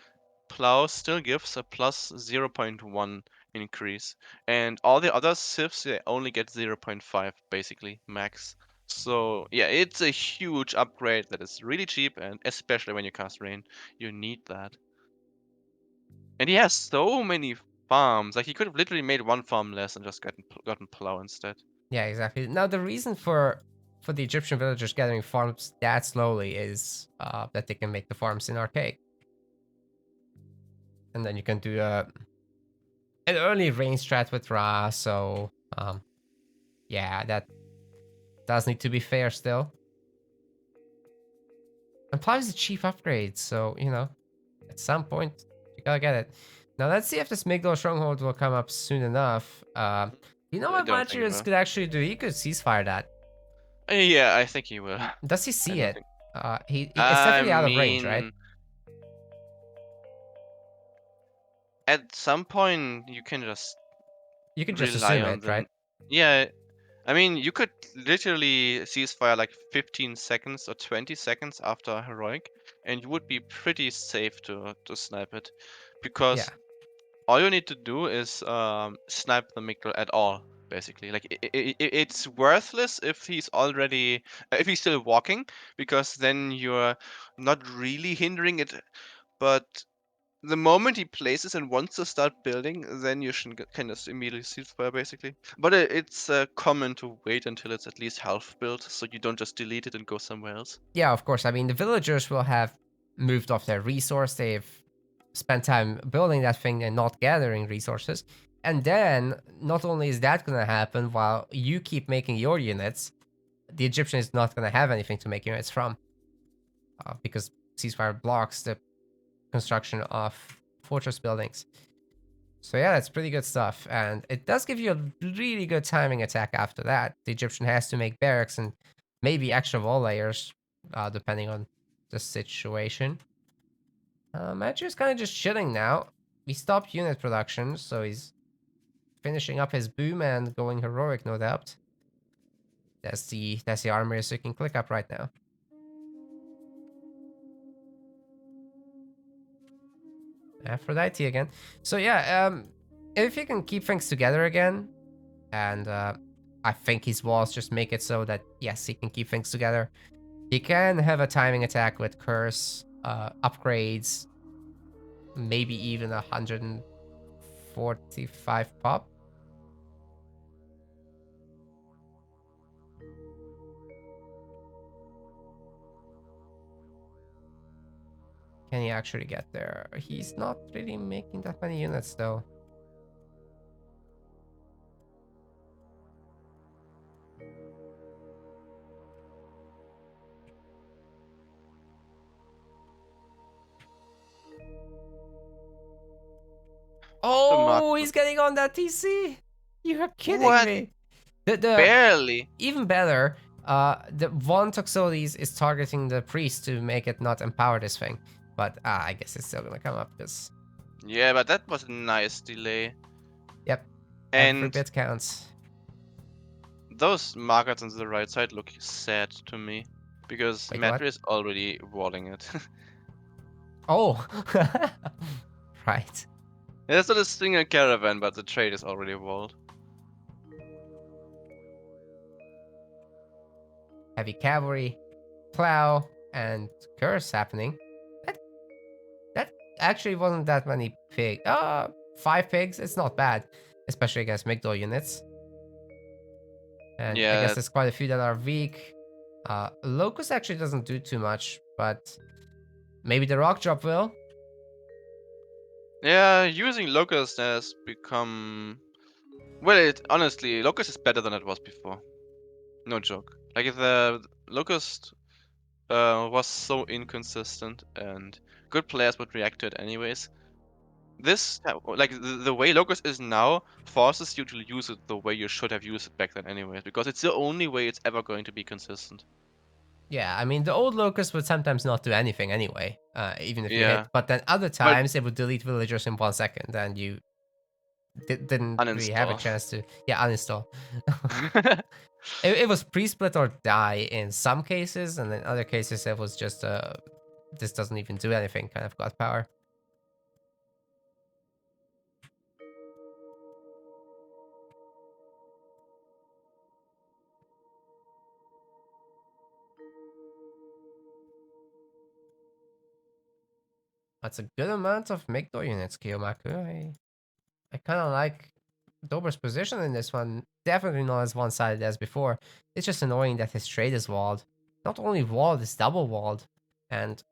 plow still gives a plus 0.1 increase, and all the other civs they only get 0.5 basically max. So yeah, it's a huge upgrade that is really cheap, and especially when you cast rain, you need that. And he has so many farms. Like, he could have literally made one farm less and just gotten plow instead. Yeah, exactly. Now the reason for the Egyptian villagers gathering farms that slowly is that they can make the farms in arcade, and then you can do an early rain strat with Ra. So yeah, that does need to be fair still. And plow is a cheap upgrade, so you know, at some point you gotta get it. Now let's see if this Migdal stronghold will come up soon enough. You know I what don't think it Matreiuss will. could actually do? He could ceasefire that. Yeah, I think he will. Does he I see don't it? think. It's I definitely out of range, right? mean, at some point you can just You can just rely assume on it, right? them. Yeah, I mean, you could literally ceasefire like 15 seconds or 20 seconds after heroic, and you would be pretty safe to snipe it, Yeah. because all you need to do is snipe the Migdal at all. basically. Like it's worthless if he's already if he's still walking, because then you're not really hindering it. But the moment he places and wants to start building, then you should kind of immediately ceasefire, basically. But it's common to wait until it's at least half built, so you don't just delete it and go somewhere else. Yeah, of course. I mean, the villagers will have moved off their resource. They've spent time building that thing and not gathering resources. And then, not only is that going to happen while you keep making your units, the Egyptian is not going to have anything to make units from because ceasefire blocks the construction of fortress buildings. So yeah, that's pretty good stuff. And it does give you a really good timing attack after that. The Egyptian has to make barracks and maybe extra wall layers, depending on the situation. Matreiuss is kind of just chilling now. He stopped unit production, so he's finishing up his boom and going heroic, no doubt. That's the armory so you can click up right now. Aphrodite again. So yeah, if you can keep things together again, and I think his walls just make it so that yes, he can keep things together. He can have a timing attack with curse, upgrades, maybe even 145 pop. Can he actually get there? He's not really making that many units though. Oh, he's getting on that TC. You're kidding What? me. The Barely. even better, the one Toxotes is targeting the priest to make it not empower this thing. But I guess it's still gonna come up because Yeah, but that was a nice delay. yep, every And bit counts. those markers on the right side look sad to me, because Wait, what? Matreiuss is already walling it. Oh, right. There's not a single caravan, but the trade is already walled. Heavy cavalry, plow, and curse happening. That that actually wasn't that many pig. 5 pigs. It's not bad, especially against Migdol units. And I guess Yeah, there's quite a few that are weak. Locust actually doesn't do too much, but maybe the rock drop will. yeah. Using Locust has become, well. Honestly, Locust is better than it was before. No joke. Like the Locust was so inconsistent, and good players would react to it anyways. This, like the way Locust is now, forces you to use it the way you should have used it back then anyways, because it's the only way it's ever going to be consistent. Yeah, I mean, the old Locust would sometimes not do anything anyway, even if you Yeah, hit. But then other but times it would delete villagers in 1 second, and you didn't really have a uninstall. chance to, yeah, uninstall. It was pre-split or die in some cases, and in other cases it was just this doesn't even do anything kind of god power. That's a good amount of Migdor units, Kiyomaku. I kind of like Dobr's position in this one. Definitely not as one-sided as before. It's just annoying that his trade is walled. Not only walled, it's double walled. And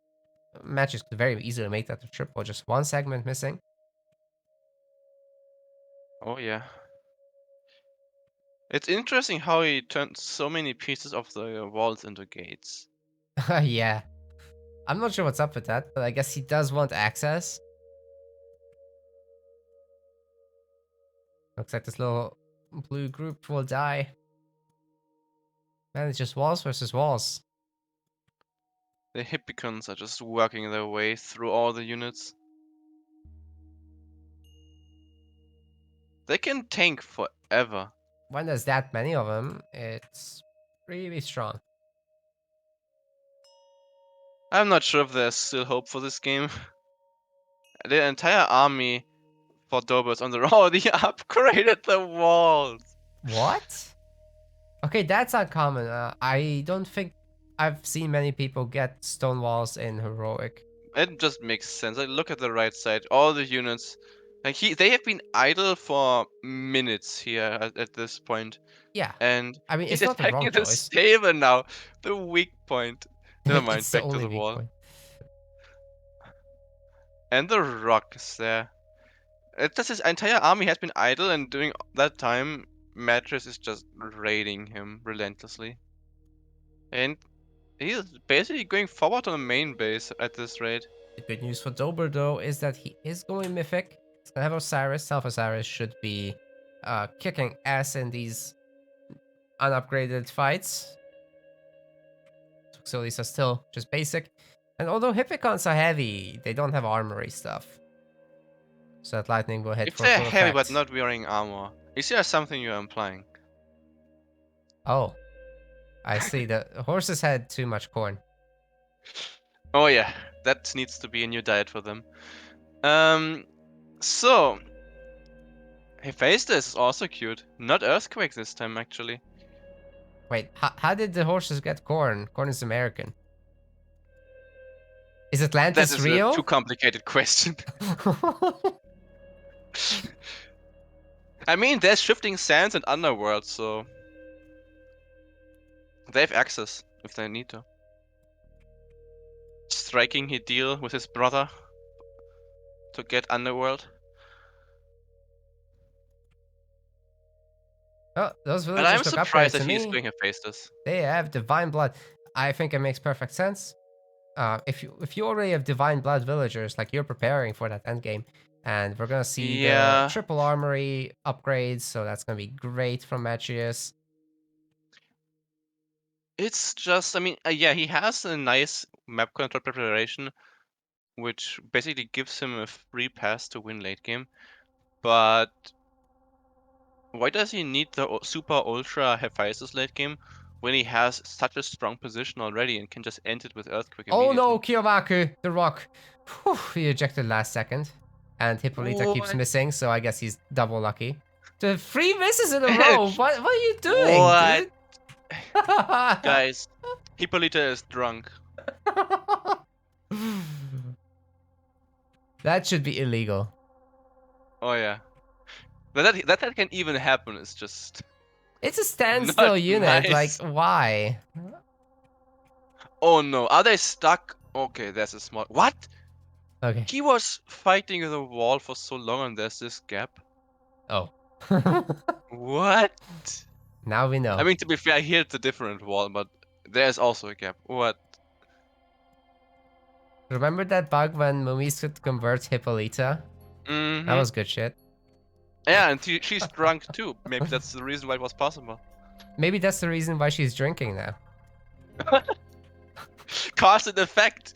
matches could very easily make that a triple. Just one segment missing. Oh yeah. It's interesting how he turned so many pieces of the walls into gates. Yeah. I'm not sure what's up with that, but I guess he does want access. Looks like this little blue group will die. Man, it's just walls versus walls. The Hippicons are just working their way through all the units. They can tank forever. When there's that many of them, it's really strong. I'm not sure if there's still hope for this game. The entire army for Dobr is on the road. Oh, they upgraded the walls. What? Okay, that's uncommon. I don't think I've seen many people get stone walls in heroic. It just makes sense. Like, look at the right side. All the units, like they have been idle for minutes here at this point, Yeah, and I mean he's it's not the wrong attacking the choice. stable now. The weak point. Never mind. It's the Back to only the weak wall. point. And the rock is there. It's just his entire army has been idle, and during that time, Matreiuss is just raiding him relentlessly. And he's basically going forward on the main base at this rate. The good news for Dobr though is that he is going mythic. He's gonna have Osiris. Self Osiris should be kicking ass in these unupgraded fights. So these are still just basic. And although Hippicons are heavy, they don't have armory stuff. So that lightning will hit If for they're full heavy but effect. not wearing armor, is there something you're implying? Oh, I see. The horses had too much corn. Oh yeah, that needs to be a new diet for them. So Hephaestus is also cute. Not Earthquake this time, actually. Wait, how did the horses get corn? Corn is American. Is That Atlantis is a too real? complicated question. I mean, there's shifting sands and underworld, so they have access if they need to. Striking he deal with his brother to get underworld. Oh, those But I'm villagers look upgraded surprised that to he is me. doing Hephaestus. They have divine blood. I think it makes perfect sense. If you already have divine blood villagers, like you're preparing for that endgame, and we're gonna see the Yeah, triple armory upgrades, so that's gonna be great from Matreiuss. it's just, I mean, yeah, he has a nice map control preparation, which basically gives him a free pass to win late game. But why does he need the super ultra Hephaestus late game when he has such a strong position already and can just end it with Earthquake Oh no, immediately? Kiyomaku, the rock. Whew, he ejected last second, and Hippolyta keeps What? missing, so I guess he's double lucky. The three misses in a row. What are you doing, What? dude? Guys, Hippolyta is drunk. That should be illegal. Oh yeah. But that can even happen is just It's a not standstill unit. Like, nice. why? Oh no, are they stuck? Okay, there's a small. What? Okay. He was fighting the wall for so long and there's this gap. Oh. What? Now we I know. mean, to be fair, here it's a different wall, but there's also a gap. What? Remember that bug when Mumis could convert Hippolyta? That Mm-hmm. was good shit. Yeah, and she's drunk too. Maybe that's the reason why it was possible. Maybe that's the reason why she's drinking now. Cause and effect.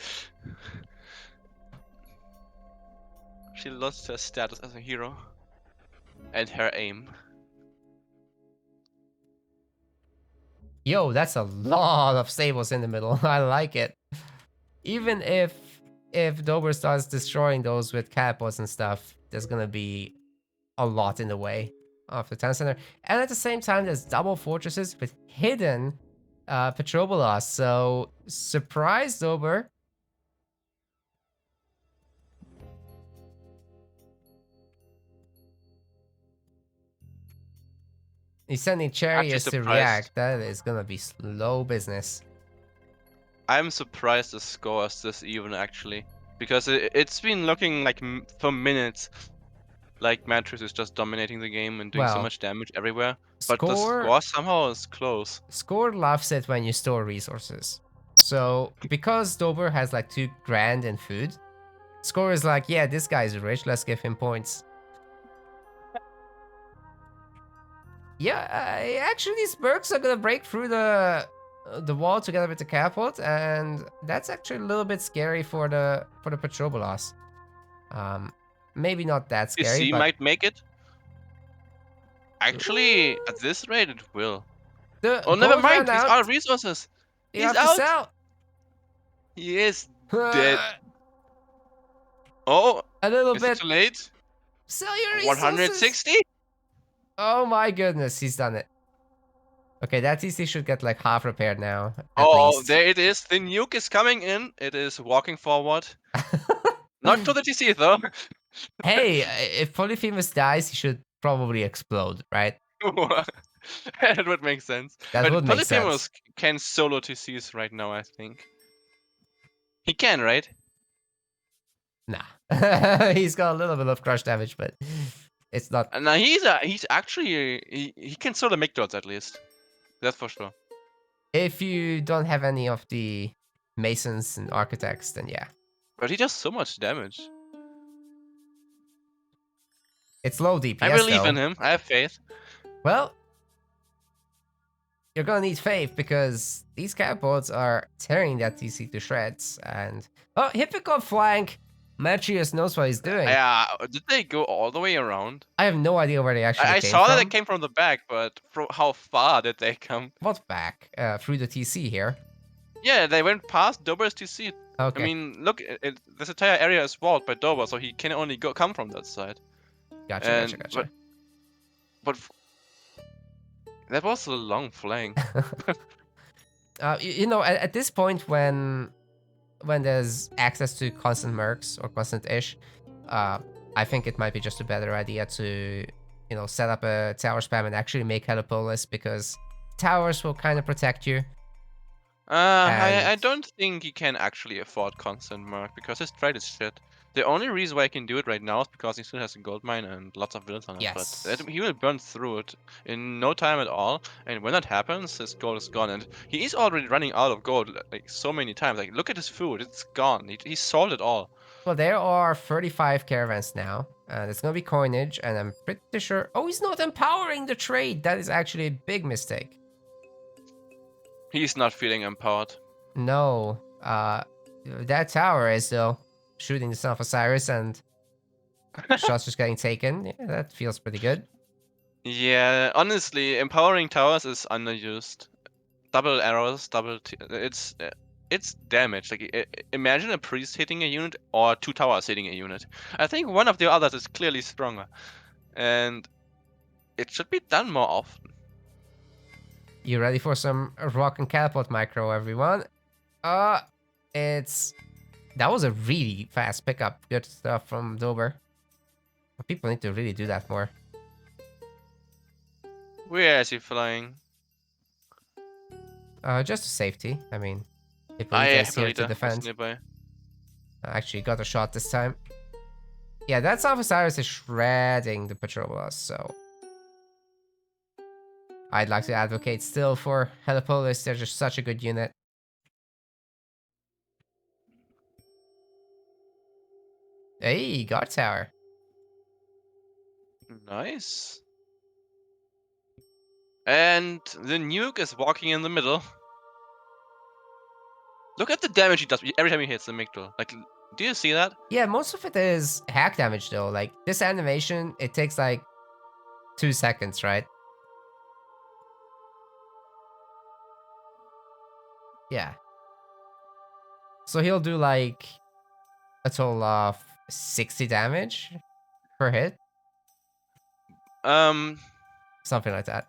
She lost her status as a hero. And her aim. Yo, that's a lot of stables in the middle. I like it. Even if Dobr starts destroying those with catapults and stuff, there's gonna be a lot in the way of the town center. And at the same time, there's double fortresses with hidden Petrobolas. So surprise, Dobr. He's sending Actually chariots to surprised. react. That is gonna be slow business. I'm surprised the score is this even actually. Because it's been looking like for minutes like Matreiuss is just dominating the game and doing so Well, much damage everywhere. But the score score somehow is close. score loves it when you store resources. So because Dobr has like 2 grand in food, score is like, yeah, this guy's rich. Let's give him points. Yeah, actually, these Berks are gonna break through the wall together with the catapult, and that's actually a little bit scary for the Petrobolas. Maybe not that scary, PC but might make it. Actually, at this rate, it will. the Oh, never gold ran mind. He's out out. of resources. You He's have to out. sell. He is dead. Oh, A little is it bit. too late? Sell your resources. 160? Oh my goodness, he's done it. Okay, that TC should get like half repaired now, at Oh, least. there it is. The nuke is coming in. It is walking forward. Not to the TC though. Hey, if Polyphemus dies, he should probably explode, right? That would make sense. That But would make sense. Polyphemus can solo TCs right now, I think. He can, right? Nah. He's got a little bit of crush damage, but it's not. And now he's actually he can solo Migdots at least. That's for sure. If you don't have any of the masons and architects, then yeah. But he does so much damage. It's low I DPS believe though. in him. I have faith. Well, you're gonna need faith because these catapults are tearing that TC to shreds. And oh, Hippico flank. Matreiuss knows what he's doing. Yeah, did they go all the way around? I have no idea where they actually I came saw that they from. came from the back, but from how far did they come? What back? Through the TC here. Yeah, they went past Dobr's TC. Okay. I mean, look, this entire area is walled by Dobr, so he can only come from that side. Gotcha. But that was a long flank. You know, at this point when there's access to constant mercs or constant-ish, I think it might be just a better idea to, you know, set up a tower spam and actually make Helipolis because towers will kind of protect you. I And don't think he can actually afford constant merc because his trade is shit. The only reason why he can do it right now is because he still has a gold mine and lots of villains on it. yes, But he will burn through it in no time at all. And when that happens, his gold is gone. And he is already running out of gold like so many times. Like look at his food, it's gone. He sold it all. well, there are 35 caravans now, and it's gonna be coinage, and I'm pretty sure. Oh, he's not empowering the trade. That is actually a big mistake. He's not feeling empowered. No, that tower is though shooting the Son of Osiris, and shots just getting taken. Yeah, that feels pretty good. Yeah, honestly, empowering towers is underused. Double arrows, it's damage. Like imagine a priest hitting a unit or two towers hitting a unit. I think one of the others is clearly stronger, and it should be done more often. You ready for some rock and catapult micro, everyone? It's that was a really fast pickup. Good stuff from Dobr. People need to really do that more. Where is he flying? Just for safety. I mean, I is here to defend. nearby. Actually, got a shot this time. Yeah, that Son of Osiris is shredding the Patrobolas, so I'd like to advocate still for Helipolis. They're just such a good unit. Hey, guard tower. Nice. And the nuke is walking in the middle. Look at the damage he does every time he hits the Migdal. Like, do you see that? Yeah, most of it is hack damage though. Like this animation, it takes like 2 seconds, right? Yeah. So he'll do like a total of 60 damage per hit. Something like that.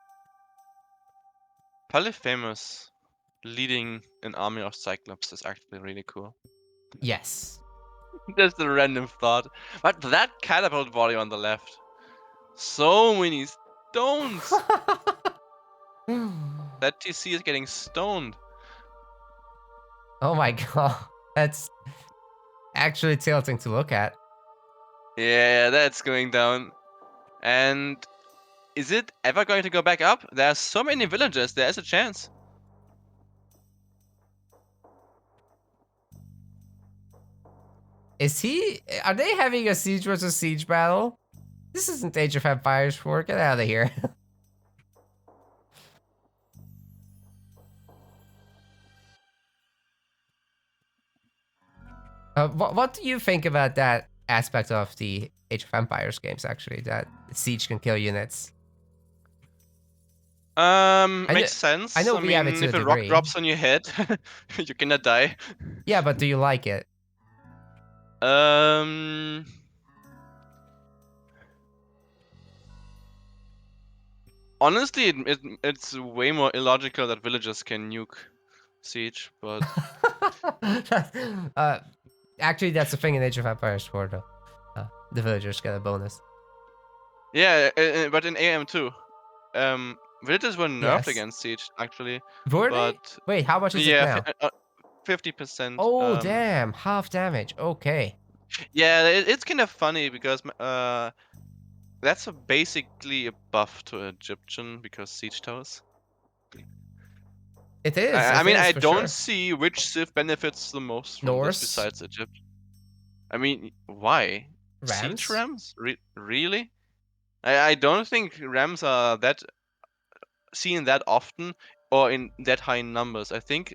Polyphemus leading an army of Cyclops is actually really cool. Yes. Just a random thought. But that catapult body on the left. So many stones. That TC is getting stoned. Oh my god. That's actually tilting to look at. Yeah, that's going down. And is it ever going to go back up? There are so many villages, there is a chance. Are they having a siege versus siege battle? This isn't Age of Empires 4, get out of here. What do you think about that aspect of the Age of Empires games, actually, that siege can kill units? Makes sense. I know we have it to if a a rock degree. drops on your head, you're gonna die. Yeah, but do you like it? Honestly, it's way more illogical that villagers can nuke siege, but uh, actually, that's the thing in Age of Empires 4, though. The villagers get a bonus. yeah, but in AM too, villagers were nerfed Yes. against siege actually, Were they? but Wait, how much is it yeah, now? 50%. Oh, damn. Half damage. Okay. Yeah, it's kind of funny because that's basically a buff to Egyptian because siege towers. It is. I It mean, is I for don't sure. see which civ benefits the most from this Norse, besides Egypt. I mean, why? Siege Rams. rams? Really? I don't think rams are that seen that often or in that high numbers. I think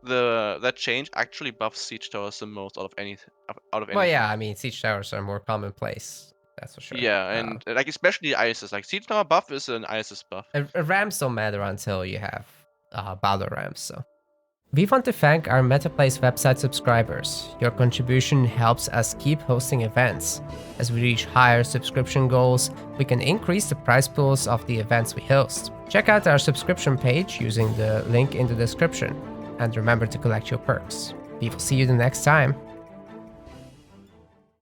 that change actually buffs siege towers the most out of Well, yeah, anything. I mean, siege towers are more commonplace. That's for sure. Yeah, and like especially ISIS. Like siege tower buff is an ISIS buff. Rams don't matter until you have battle rams, so. We want to thank our MetaPlace website subscribers. Your contribution helps us keep hosting events. As we reach higher subscription goals, we can increase the prize pools of the events we host. Check out our subscription page using the link in the description. And remember to collect your perks. We will see you the next time.